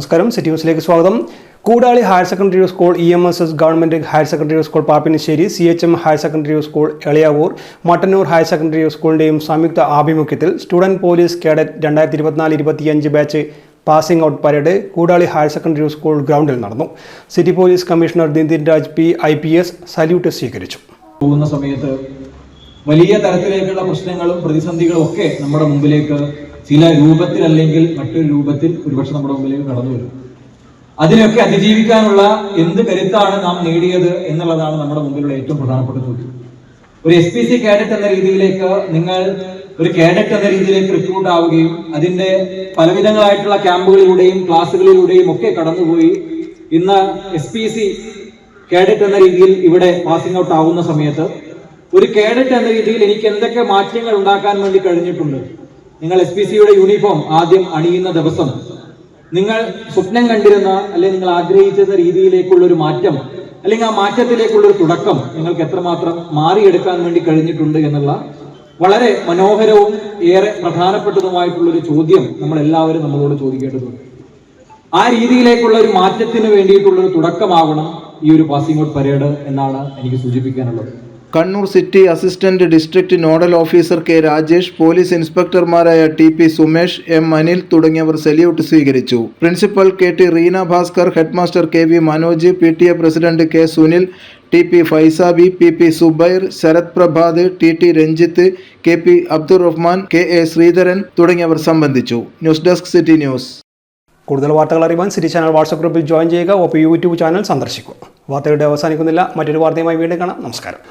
നമസ്കാരം സിറ്റി ന്യൂസിലേക്ക് സ്വാഗതം. Koodali higher secondary school, EMSS government higher secondary school Pappinisseri, CHM higher secondary school Elayavoor, Mattannur higher secondary സ്കൂളിന്റെയും സംയുക്ത ആഭിമുഖ്യത്തിൽ student police cadet 2024-25 batch passing out parade Koodali higher secondary school ഗ്രൗണ്ടിൽ നടന്നു. City police commissioner Dindin Raj P IPS salute സ്വീകരിച്ചു. പോകുന്ന സമയത്ത് വലിയ തരത്തിലേക്കുള്ള പ്രശ്നങ്ങളും പ്രതിസന്ധികളും ഒക്കെ നമ്മുടെ മുമ്പിലേക്ക് ചില രൂപത്തിൽ അല്ലെങ്കിൽ മറ്റൊരു രൂപത്തിൽ ഒരുപക്ഷെ നമ്മുടെ മുമ്പിലേക്ക് കടന്നു വരും. അതിനെയൊക്കെ അതിജീവിക്കാനുള്ള എന്ത് കരുത്താണ് നാം നേടിയത് എന്നുള്ളതാണ് നമ്മുടെ മുമ്പിലുള്ള ഏറ്റവും പ്രധാനപ്പെട്ട ചോദ്യം. ഒരു SPC കാഡറ്റ് എന്ന രീതിയിലേക്ക് നിങ്ങൾ ഒരു കാഡറ്റ് എന്ന രീതിയിലേക്ക് റിക്രൂട്ട് ആവുകയും അതിന്റെ പലവിധങ്ങളായിട്ടുള്ള ക്യാമ്പുകളിലൂടെയും ക്ലാസ്സുകളിലൂടെയും ഒക്കെ കടന്നുപോയി ഇന്ന് SPC കാഡറ്റ് എന്ന രീതിയിൽ ഇവിടെ പാസിംഗ് ഔട്ട് ആവുന്ന സമയത്ത് ഒരു കാഡറ്റ് എന്ന രീതിയിൽ എനിക്ക് എന്തൊക്കെ മാറ്റങ്ങൾ ഉണ്ടാക്കാൻ വേണ്ടി കഴിഞ്ഞിട്ടുണ്ട്. നിങ്ങൾ SPCയുടെ യൂണിഫോം ആദ്യം അണിയുന്ന ദിവസം നിങ്ങൾ സ്വപ്നം കണ്ടിരുന്ന അല്ലെങ്കിൽ നിങ്ങൾ ആഗ്രഹിച്ചിരുന്ന രീതിയിലേക്കുള്ള ഒരു മാറ്റം അല്ലെങ്കിൽ ആ മാറ്റത്തിലേക്കുള്ള ഒരു തുടക്കം നിങ്ങൾക്ക് എത്രമാത്രം മാറിയെടുക്കാൻ വേണ്ടി കഴിഞ്ഞിട്ടുണ്ട് എന്നുള്ള വളരെ മനോഹരവും ഏറെ പ്രധാനപ്പെട്ടതുമായിട്ടുള്ള ഒരു ചോദ്യം നമ്മൾ എല്ലാവരും നമ്മളോട് ചോദിക്കേണ്ടതുണ്ട്. ആ രീതിയിലേക്കുള്ള ഒരു മാറ്റത്തിന് വേണ്ടിയിട്ടുള്ള ഒരു തുടക്കമാവണം ഈ ഒരു പാസിംഗ് ഔട്ട് പരേഡ് എന്നാണ് എനിക്ക് സൂചിപ്പിക്കാനുള്ളത്. Kannur city assistant district nodal officer K Rajesh, police ഇൻസ്പെക്ടർമാരായ TP സുമേഷ്, M അനിൽ തുടങ്ങിയവർ സല്യൂട്ട് സ്വീകരിച്ചു. Principal KT Reena Bhaskar, headmaster KV Manoj, PTA president K Sunil, TP Faisabi, PP Zubair, Sarath Prabhath, TT Ranjith, KP Abdul Rahman, KA Sreedharan തുടങ്ങിയവർ സംബന്ധിച്ചു. News desk city news. കൂടുതൽ വാർത്തകൾ അറിയാൻ സിറ്റി ചാനൽ വാട്സ്ആപ്പ് ഗ്രൂപ്പിൽ ജോയിൻ ചെയ്യുക. ഒപ്പം YouTube ചാനൽ സന്ദർശിക്കുക. വാർത്തകളുടെ അവസാനിക്കുന്നില്ല. മറ്റൊരു വാർത്തയുമായി വീണ്ടും കാണാം. നമസ്കാരം.